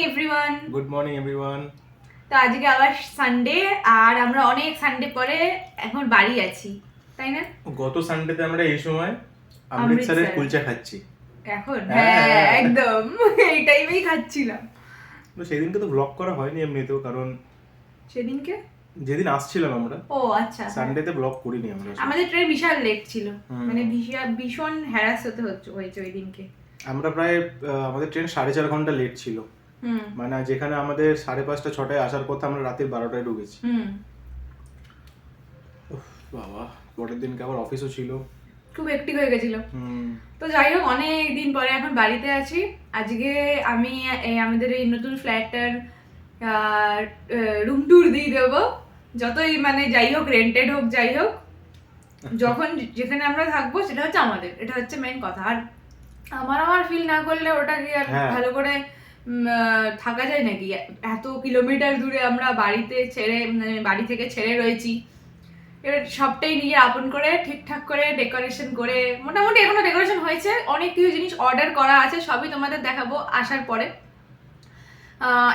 Everyone. Good morning everyone. তো আজকে আবার সানডে, আর আমরা অনেক সানডে পরে এখন বাড়ি আছি, তাই না? গত সানডেতে আমরা এই সময় অমৃতসরের কুলচা খাচ্ছি। এখন হ্যাঁ একদম এই টাইমেই খাচ্ছিলাম। তো সেদিনকে তো ব্লগ করা হয়নি এমনিতেও, কারণ সেদিনকে যেদিন আসছিলাম আমরা, ও আচ্ছা, সানডেতে ব্লগ করিনি আমরা। আমাদের ট্রেন বিশাল লেট ছিল, মানে ভীষণ হ্যারাস হয়েছে ওই দিনকে। আমরা প্রায় আমাদের ট্রেন 4.5 ঘন্টা লেট ছিল, মানে যেখানে আমাদের 5:30 6টায় আসার কথা, আমরা রাতের 12টায় ঢুকেছি। বাবা, পরের দিনকে আবার অফিসও ছিল, খুব হেক্টিক হয়ে গেছিল। তো যাই হোক, অনেক দিন পরে এখন বাড়িতে আছি। আজকে আমি আমাদের এই নতুন ফ্ল্যাটটার রুম ট্যুর দিয়ে দেবো, যতই মানে যাই হোক, রেন্টেড হোক যাই হোক, যখন যেখানে আমরা থাকবো সেটা হচ্ছে আমাদের, এটা হচ্ছে মেন কথা। আর আমার ফিল না করলে ওটা কি আর ভালো করে থাকা যায় নাকি? এত কিলোমিটার দূরে আমরা বাড়ি থেকে ছেড়ে রয়েছি, এবার সবটাই নিজে আপন করে ঠিকঠাক করে ডেকোরেশন করে, মোটামুটি এখনো ডেকোরেশন হয়েছে, অনেক কিছু জিনিস অর্ডার করা আছে, সবই তোমাদের দেখাবো আসার পরে।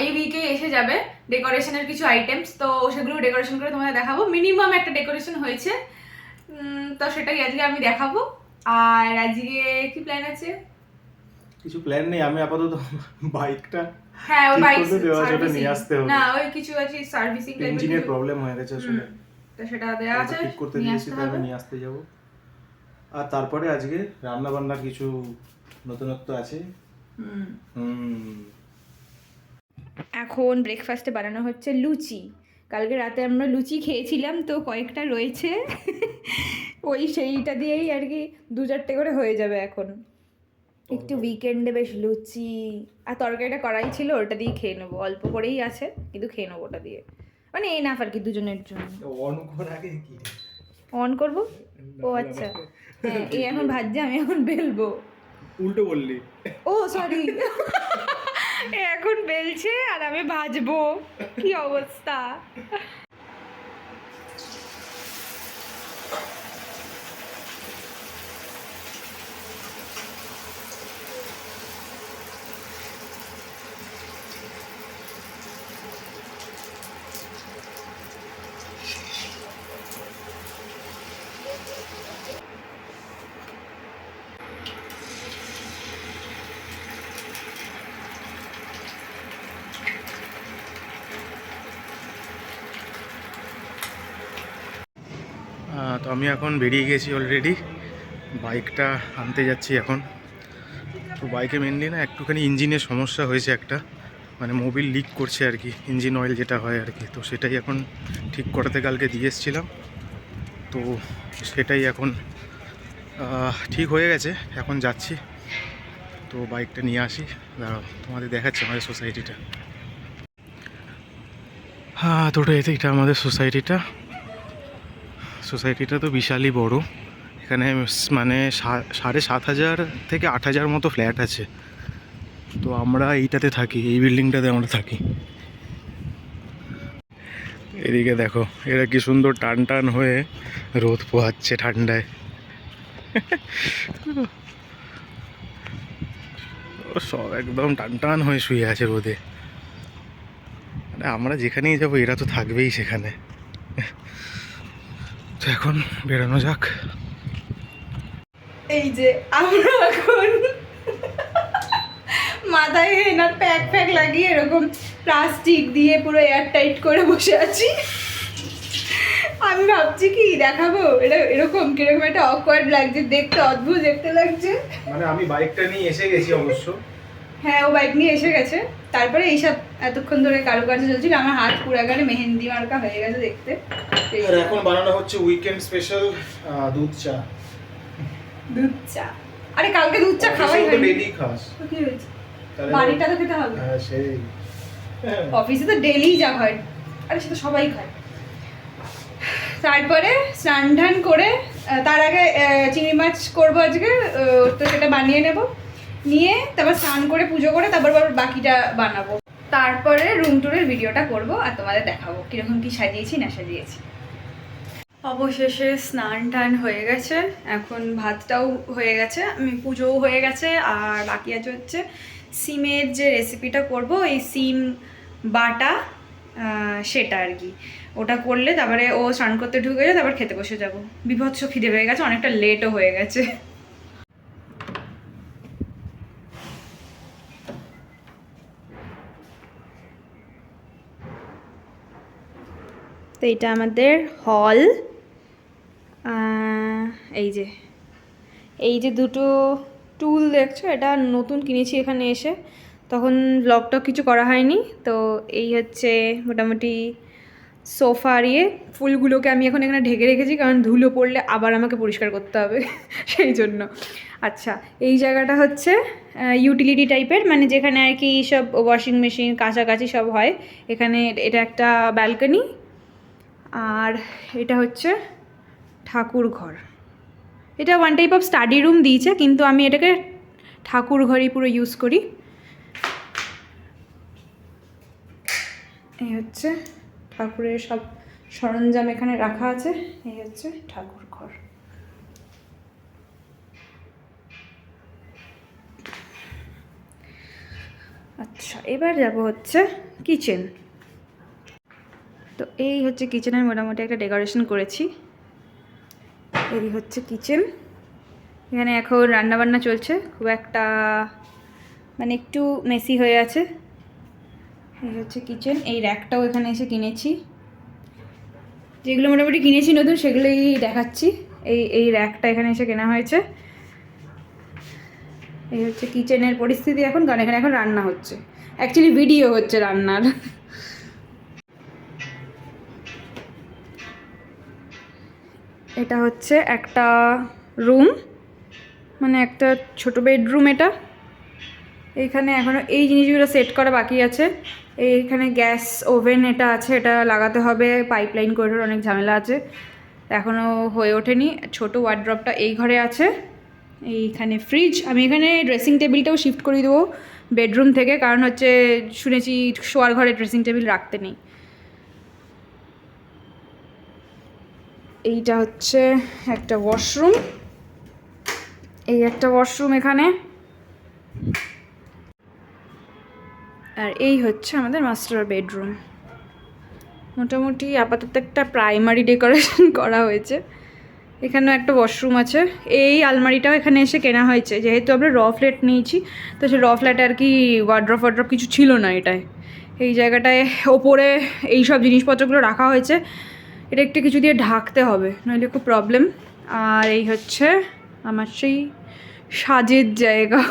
এই উইকে এসে যাবে ডেকোরেশনের কিছু আইটেমস, তো সেগুলো ডেকোরেশন করে তোমাদের দেখাবো। মিনিমাম একটা ডেকোরেশন হয়েছে, তো সেটাই আজকে আমি দেখাবো। আর আজকে কি প্ল্যান আছে? কিছু প্ল্যান নেই, আমি আপাতত বাইকটা ওই বাইক নিয়ে আসতে হবে। না, ওই কিছু আছে সার্ভিসিং টাইপের, ইঞ্জিনের প্রবলেম হয়ে গেছে আসলে, তো সেটা দেয়া আছে, ঠিক করতে দিয়েছি, তো আমি নিয়ে আসতে যাব। আর তারপরে আজকে রান্না বান্নার কিছু নতুনত্ব আছে। এখন ব্রেকফাস্টে বানানো হচ্ছে লুচি। কালকে রাতে আমরা লুচি খেয়েছিলাম, তো কয়েকটা রয়েছে, ওই সেইটা দিয়েই আর কি 2-4টে করে হয়ে যাবে এখন। একটু উইকেন্ডে বেশ লুচি আর তরকারিটা করাই ছিল, ওটা দিয়ে খেয়ে নেবো, অল্প করেই আছে কিন্তু খেয়ে নেবো ওটা দিয়ে, মানে এনাফ আর কি দুজনের জন্য। অন করবো? ও আচ্ছা, হ্যাঁ, এই এখন ভাজছে, আমি এখন বেলবো। উল্টো বললি? ও সরি, এখন বেলছে আর আমি ভাজবো, কি অবস্থা। তো আমি এখন বেরিয়ে গেছি অলরেডি, বাইকটা আনতে যাচ্ছি এখন। তো বাইকে মেনলি না একটুখানি ইঞ্জিনের সমস্যা হয়েছে একটা, মানে মোবিল লিক করছে আর কি, ইঞ্জিন অয়েল যেটা হয় আর কি, তো সেটাই এখন ঠিক করাতে কালকে দিয়ে এসেছিলাম, তো সেটাই এখন ঠিক হয়ে গেছে, এখন যাচ্ছি। তো বাইকটা নিয়ে আসি, দাঁড়াও তোমাদের দেখাচ্ছি আমাদের সোসাইটিটা। তো এটা আমাদের সোসাইটিটা তো বিশালই বড়, এখানে মানে 7,500 থেকে 8,000 মতো ফ্ল্যাট আছে। তো আমরা এইটাতে থাকি, এই বিল্ডিংটাতে আমরা থাকি। এদিকে দেখো, এরা কি সুন্দর টান টান হয়ে রোদ পোহাচ্ছে ঠান্ডায়। সব একদম টান টান হয়ে শুয়ে আছে রোদে, মানে আমরা যেখানেই যাবো এরা তো থাকবেই সেখানে। তো এখন বেরোনো যাক। এই যে আমরা এখন মাথায় এনার প্যাক লাগিয়ে এরকম প্লাস্টিক দিয়ে পুরো এয়ার টাইট করে বসে আছি। আমি ভাবছি কি দেখাবো, এটা এরকম কিরকম একটা অকওয়ার্ড লাগছে দেখতে, অদ্ভুত দেখতে লাগছে। মানে আমি বাইকটা নিয়ে এসে গেছি অবশ্য, হ্যাঁ ও বাইক নিয়ে এসে গেছে, তারপরে এইসব এতক্ষণ ধরে কারুকার্য চলছিল, আমার হাত পুরাগানে মেহেন্দি মার্কা হয়ে গেছে দেখতে। আর এখন বানানো হচ্ছে উইকেন্ড স্পেশাল দুধ চা। আরে কালকে দুধ চা খাওয়াই হয়নি। ডেইলি খাস তো কি হয়েছে, বাড়িটা তো খেতে হবে। হ্যাঁ সেই, অফিসে তো ডেইলি যা হয়, আরে সেটা সবাই খায়। তারপরে স্নান টান করে, তার আগে চিংড়ি মাছ করবো আজকে, তো সেটা বানিয়ে নেব, নিয়ে তারপর স্নান করে পুজো করে তারপর বাকিটা বানাবো। তারপরে রুম ট্যুরের ভিডিওটা করব আর তোমাদের দেখাবো কিরকম কি সাজিয়েছি না সাজিয়েছি। অবশেষে স্নান টান হয়ে গেছে, এখন ভাতটাও হয়ে গেছে, আমি পুজোও হয়ে গেছে। আর বাকি আছে হচ্ছে সিমের যে রেসিপিটা করব, এই সিম বাটা সেটা আর কি। ওটা করলে তারপরে ও স্নান করতে ঢুকে যায়, তারপর খেতে বসে যাব। বিভৎস খিদে হয়ে গেছে, অনেকটা লেটও হয়ে গেছে। তো এটা আমাদের হল। এই যে দুটো টুল দেখছো, এটা নতুন কিনেছি এখানে এসে, তখন ব্লগটা কিছু করা হয়নি। তো এই হচ্ছে মোটামুটি সোফা আর ফুলগুলোকে আমি এখন এখানে ঢেকে রেখেছি, কারণ ধুলো পড়লে আবার আমাকে পরিষ্কার করতে হবে সেই জন্য। আচ্ছা, এই জায়গাটা হচ্ছে ইউটিলিটি টাইপের, মানে যেখানে আর কি সব ওয়াশিং মেশিন কাছাকাছি সব হয়। এখানে এটা একটা ব্যালকনি, আর এটা হচ্ছে ঠাকুর ঘর। এটা one type of study room দিয়েছে, কিন্তু আমি এটাকে ঠাকুর ঘরই পুরো ইউজ করি। এই হচ্ছে ঠাকুরের সব সরঞ্জাম এখানে রাখা আছে। এই হচ্ছে ঠাকুর ঘর। আচ্ছা, এবার যাব হচ্ছে কিচেন। তো এই হচ্ছে কিচেনের মোটামুটি একটা ডেকোরেশন করেছি। এই হচ্ছে কিচেন, এখানে এখন রান্নাবান্না চলছে, খুব একটা মানে একটু মেসি হয়ে আছে। এই হচ্ছে কিচেন। এই র্যাকটাও এখানে এসে কিনেছি, যেগুলো মোটামুটি কিনেছি নতুন সেগুলোই দেখাচ্ছি। এই র্যাকটা এখানে এসে কেনা হয়েছে। এই হচ্ছে কিচেনের পরিস্থিতি এখন, কারণ এখানে এখন রান্না হচ্ছে, অ্যাকচুয়ালি ভিডিও হচ্ছে রান্নার। এটা হচ্ছে একটা রুম, মানে একটা ছোট বেডরুম এটা। এইখানে এখনও এই জিনিসগুলো সেট করা বাকি আছে। এইখানে গ্যাস ওভেন এটা আছে, এটা লাগাতে হবে, পাইপলাইন করে অনেক ঝামেলা আছে, এখনও হয়ে ওঠেনি। ছোট ওয়ার্ড্রপটা এই ঘরে আছে। এইখানে ফ্রিজ। আমি এখানে ড্রেসিং টেবিলটাও শিফট করে দেবো বেডরুম থেকে, কারণ হচ্ছে শুনেছি শোয়ার ঘরে ড্রেসিং টেবিল রাখতে নেই। এইটা হচ্ছে একটা ওয়াশরুম, এই একটা ওয়াশরুম এখানে। আর এই হচ্ছে আমাদের মাস্টার বেডরুম। মোটামুটি আপাতত একটা প্রাইমারি ডেকোরেশন করা হয়েছে। এখানেও একটা ওয়াশরুম আছে। এই আলমারিটাও এখানে এসে কেনা হয়েছে, যেহেতু আমরা র ফ্ল্যাট নিয়েছি, তো সে র ফ্ল্যাটে আর কি ওয়ার্ড্রপ কিছু ছিল না এটায়। এই জায়গাটায় ওপরে এই সব জিনিসপত্রগুলো রাখা হয়েছে, এটা একটু কিছু দিয়ে ঢাকতে হবে, নইলে খুব প্রবলেম। আর এই হচ্ছে আমার সেই সাজের জায়গা।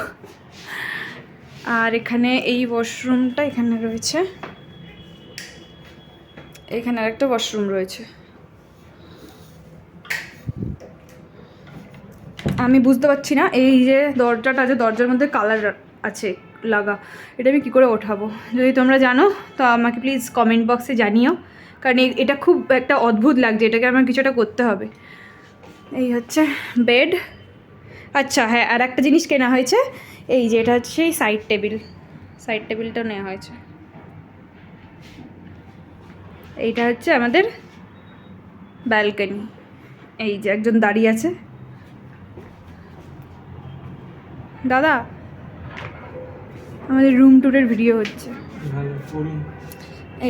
আর এখানে এই ওয়াশরুমটা এখানে রয়েছে, এখানে আরেকটা ওয়াশরুম রয়েছে। আমি বুঝতে পারছি না, এই যে দরজাটা আছে, দরজার মধ্যে কালার আছে লাগা, এটা আমি কী করে ওঠাবো? যদি তোমরা জানো তো আমাকে প্লিজ কমেন্ট বক্সে জানিও, কারণ এটা খুব একটা অদ্ভুত লাগছে, এটাকে আমার কিছুটা করতে হবে। এই হচ্ছে বেড। আচ্ছা হ্যাঁ, আর একটা জিনিস কেনা হয়েছে, এই যে এটা হচ্ছে সেই সাইড টেবিলটাও নেওয়া হয়েছে। এইটা হচ্ছে আমাদের ব্যালকনি। এই যে একজন দাঁড়িয়ে আছে, দাদা আমাদের রুম ট্যুরের ভিডিও হচ্ছে।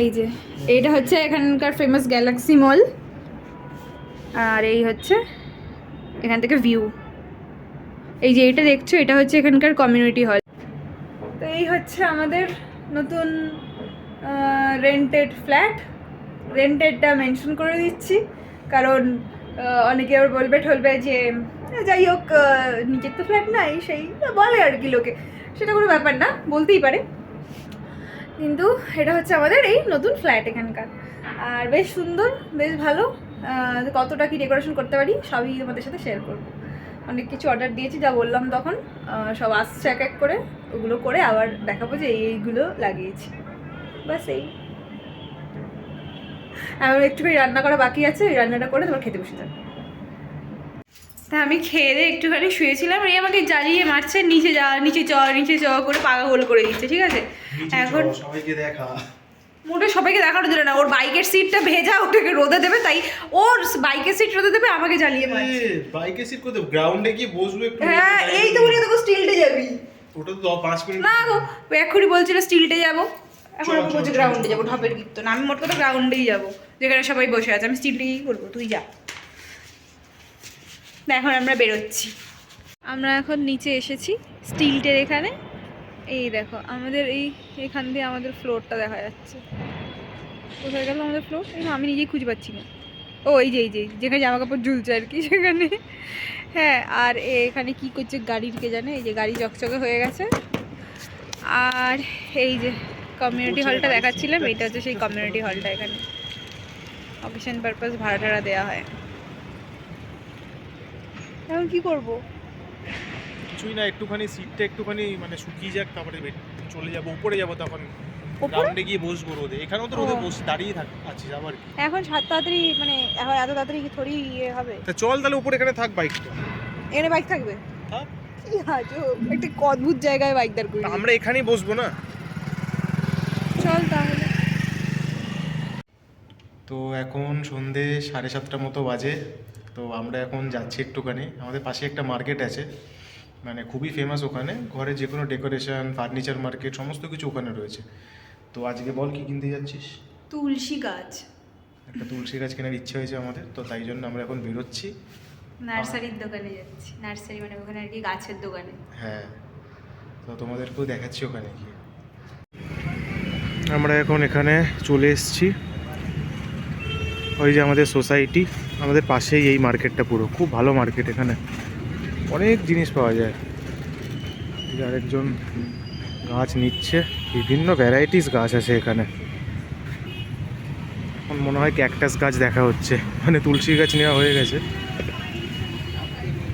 এই যে এইটা হচ্ছে এখানকার ফেমাস গ্যালাক্সি মল, আর এই হচ্ছে এখান থেকে ভিউ। এই যে এটা দেখছো, এটা হচ্ছে এখানকার কমিউনিটি হল। তো এই হচ্ছে আমাদের নতুন রেন্টেড ফ্ল্যাট। রেন্টেডটা মেনশন করে দিচ্ছি, কারণ অনেকে আবার বলবে যে যাই হোক নিজের তো ফ্ল্যাট নাই, সেই বলে আর কি লোকে, সেটা কোনো ব্যাপার না, বলতেই পারে। কিন্তু এটা হচ্ছে আমাদের এই নতুন ফ্ল্যাট এখানকার, আর বেশ সুন্দর, বেশ ভালো। কতটা কি ডেকোরেশন করতে পারি সবই তোমাদের সাথে শেয়ার করবো। অনেক কিছু অর্ডার দিয়েছি, যা বললাম তখন, সব আসছে এক এক করে, ওগুলো করে আবার দেখাবো যে এইগুলো লাগিয়েছি। বাস এই আর একটুখানি রান্না করা বাকি আছে, ওই রান্নাটা করে তোমার খেতে বসে যাবে। তা আমি খেয়ে দিয়ে একটুখানি শুয়েছিলাম, এই আমাকে জ্বালিয়ে মারছে, নিচে চ করে পাগা গোল করে দিচ্ছে, ঠিক আছে? এখন সবাইকে দেখা মোটে সবাইকে দেখানো দিল না, ওর বাইকের সিটটা ভেজা, ওটাকে রোদে দেবে, তাই ওর বাইকের সিট রোদে দেবে, আমাকে জ্বালিয়ে মারছে। বাইকের সিট কোথায়, গ্রাউন্ডে গিয়ে বসবো একটু। হ্যাঁ এই তো বলে তোকে স্টিলটে যাবি। ওটা তো 5 মিনিট না গো, এক্ষুনি বলছিল স্টিলটে যাবো, এখন চল, আমি চল, বলছি চল, গ্রাউন্ডে চল, যাবো, চল। ঢপের কীর্তন। আমি মোট কথা গ্রাউন্ডেই যাবো, যেখানে সবাই বসে আছে, আমি স্টিলটেই করবো, তুই যা। না এখন আমরা বেরোচ্ছি, আমরা এখন নিচে এসেছি স্টিলটের এখানে। এই দেখো আমাদের এখান দিয়ে আমাদের ফ্লোরটা দেখা যাচ্ছে। কোথায় গেল আমাদের ফ্লোর? আমি নিজেই খুঁজে পাচ্ছি না। ও এই যে যেখানে জামা কাপড় ঝুলছে আর কি, সেখানে। হ্যাঁ, আর এখানে কি করছে গাড়ির কে জানে, এই যে গাড়ি চকচকে হয়ে গেছে। আর এই যে কমিউনিটি হলটা দেখাচ্ছিলাম, এটা হচ্ছে সেই কমিউনিটি হলটা, এখানে অকেশন পারপাস ভাড়া টাড়া দেওয়া হয়। এখন কি করব? কিছুই না, একটুখানি সিটটা একটুখানি মানে শুকিয়ে যাক, তারপরে চলে যাবো উপরে, যাবো তখন উপরে? গ্রাউন্ডে গিয়ে বসবো রোদে। এখানেও তো রোদে বসে দাঁড়িয়ে আছিস আবার কি। এখন তাড়াতাড়ি মানে এখন এত তাড়াতাড়ি কি থোড়ি ইয়ে হবে? তা চল তাহলে উপরে, এখানে থাক বাইকটা। এখানে বাইক থাকবে? থাক। কি আজব, একটা অদ্ভুত জায়গায় বাইক দাঁড় করিয়ে আমরা এখানেই বসবো না? চল তাহলে। তো এখন সন্ধে 7:30 মতো বাজে। তো আমরা এখন যাচ্ছি একটুখানি, আমাদের পাশে একটা মার্কেট আছে, মানে খুবই ফেমাস ওখানে, ঘরে যে কোনো ডেকোরেশন, ফার্নিচার মার্কেট, সমস্ত কিছু ওখানে রয়েছে। তো আজকে বল কি কিনতে যাচ্ছিস? তুলসী গাছ, একটা তুলসী গাছ কেনার ইচ্ছে হয়েছে আমাদের, তো তাই জন্য আমরা এখন বেরোচ্ছি। নার্সারির দোকানে যাচ্ছি। নার্সারি মানে ওখানে আর কি গাছের দোকানে। হ্যাঁ, তো তোমাদেরকেও দেখাচ্ছি ওখানে গিয়ে। আমরা এখন এখানে চলে এসেছি, ওই যে আমাদের সোসাইটি, আমাদের পাশেই এই মার্কেটটা, পুরো খুব ভালো মার্কেট, এখানে অনেক জিনিস পাওয়া যায়। এই যে আরেকজন গাছ নিচ্ছে, বিভিন্ন ভ্যারাইটিস গাছ আছে এখানে। এখন মনে হয় ক্যাকটাস গাছ দেখা হচ্ছে, মানে তুলসী গাছ নেওয়া হয়ে গেছে।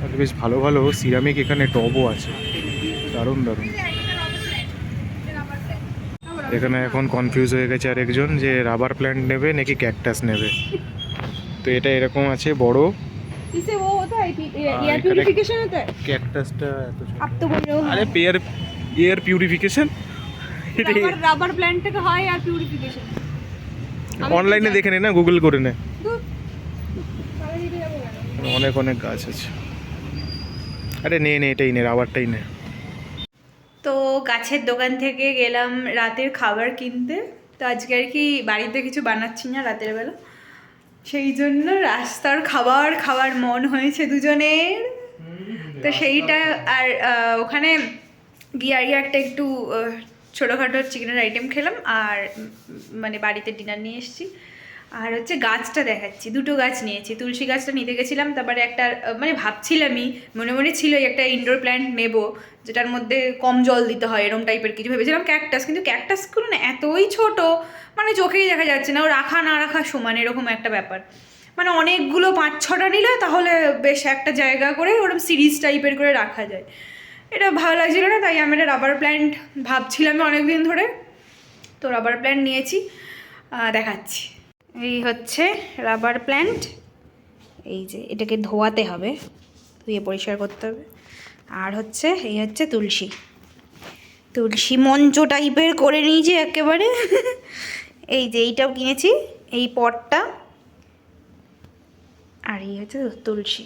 আর বেশ ভালো ভালো সিরামিক এখানে টবও আছে, দারুণ দারুণ। এখানে এখন কনফিউজ হয়ে গেছে আরেকজন যে রাবার প্ল্যান্ট নেবে নাকি ক্যাকটাস নেবে। তো এটা এরকম আছে বড়, इससे वो होता है कि एयर এখানে प्यूरिफिकेशन होता है। ক্যাকটাসটা এত ছোট। अब तो बोल रहे हो আরে এয়ার পিউরিফিকেশন, রাবার প্ল্যান্ট থেকে হয় এয়ার পিউরিফিকেশন। অনলাইনে দেখে নে না, গুগল করে নে, দূর, তাহলে দিতে যাবো কেন? অনেক অনেক গাছ আছে। আরে নে এটাই নে, রাবারটাই নে। তো গাছের দোকান থেকে গেলাম রাতের খাবার কিনতে। তো আজকে আর কি বাড়িতে কিছু বানাচ্ছি না রাতের বেলা, সেই জন্য রাস্তার খাবার খাওয়ার মন হয়েছে দুজনের। তো সেইটা আর ওখানে গিয়ে আর একটা একটু ছোটোখাটো চিকেনের আইটেম খেলাম, আর মানে বাড়িতে ডিনার নিয়ে এসেছি। আর হচ্ছে গাছটা দেখাচ্ছি, দুটো গাছ নিয়েছি। তুলসী গাছটা নিতে গেছিলাম, তারপরে একটা মানে ভাবছিলামই মনে মনে ছিল একটা ইনডোর প্ল্যান্ট নেব, যেটার মধ্যে কম জল দিতে হয়, এরকম টাইপের কিছু ভেবেছিলাম। ক্যাকটাস, কিন্তু ক্যাকটাসগুলো না এতই ছোট, মানে চোখেই দেখা যাচ্ছে না, ও রাখা না রাখা সমান, এরকম একটা ব্যাপার। মানে অনেকগুলো 5-6টা নিলে তাহলে বেশ একটা জায়গা করে ওরকম সিরিজ টাইপের করে রাখা যায়। এটা ভালো লাগছিল না, তাই আমি একটা রাবার প্ল্যান্ট ভাবছিলাম অনেক দিন ধরে। তো রাবার প্ল্যান্ট নিয়েছি, দেখাচ্ছি। এই হচ্ছে রাবার প্ল্যান্ট, এই যে এটাকে ধোয়াতে হবে, ধুয়ে পরিষ্কার করতে হবে। আর হচ্ছে এই হচ্ছে তুলসী মঞ্চ টাইপের করে নিয়েছি একেবারে। এই যে এইটাও কিনেছি, এই পটটা, আর এই হচ্ছে তুলসী।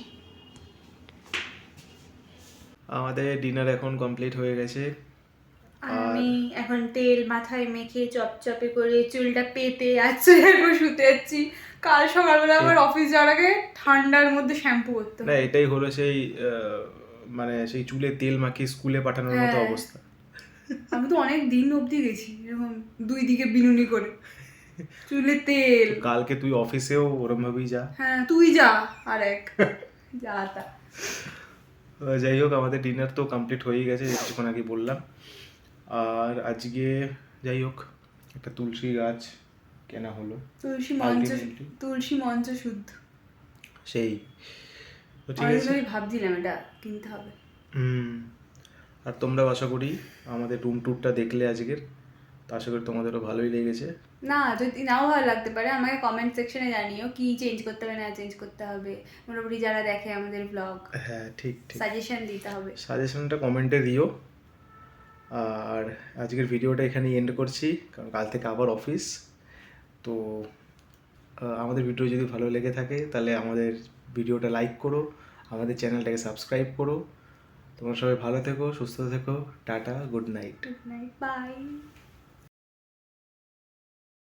আমাদের ডিনার এখন কমপ্লিট হয়ে গেছে। আমি এখন তেল মাথায় মেখে চপচপে করে চুলটা পেতে যাচ্ছে, এখন শুতে যাচ্ছি। কাল সকালবেলা আমার অফিস যাওয়ার আগে ঠান্ডার মধ্যে শ্যাম্পু করতে না, এটাই হলো সেই মানে সেই চুলে তেল মাখিয়ে স্কুলে পাঠানোর মতো হ্যাঁ। অবস্থা। আমি তো অনেক দিন অবধি গেছি এরকম 2 দিকে বিনুনি করে চুলে তেল। কালকে তুই অফিসেও ওরম ভাবেই যা। হ্যাঁ তুই যা, আরেক যা তা। যাই হোক, আমাদের ডিনার তো কমপ্লিট হয়েই গেছে, কিছুক্ষণ আগে বললাম। আর আজকে যাই হোক একটা তুলসী গাছ কেনা হলো, তুলসী মঞ্চ শুদ্ধ সেই। তো ঠিক আছে, আমি ভাবছিলাম এটা কিনতে হবে। আর তোমরা আশা করি আমাদের রুম ট্যুরটা দেখলে আজকের, তো আশা করি তোমাদেরও ভালোই লেগেছে। না যদি নাও ভালো লাগতে পারে, আমাকে কমেন্ট সেকশনে জানিও কি চেঞ্জ করতে হবে না চেঞ্জ করতে হবে। মোটামুটি যারা দেখে আমাদের ব্লগ, হ্যাঁ ঠিক সাজেশন দিতে হবে, সাজেশনটা কমেন্টে দিও। আর আজকের ভিডিওটা এখানেই এন্ড করছি, কারণ কাল থেকে আবার অফিস। তো আমাদের ভিডিও যদি ভালো লেগে থাকে তাহলে আমাদের ভিডিওটা লাইক করো, আমাদের চ্যানেলটাকে সাবস্ক্রাইব করো। তোমরা সবাই ভালো থেকো, সুস্থ থেকো, tata, good night. Good night, by.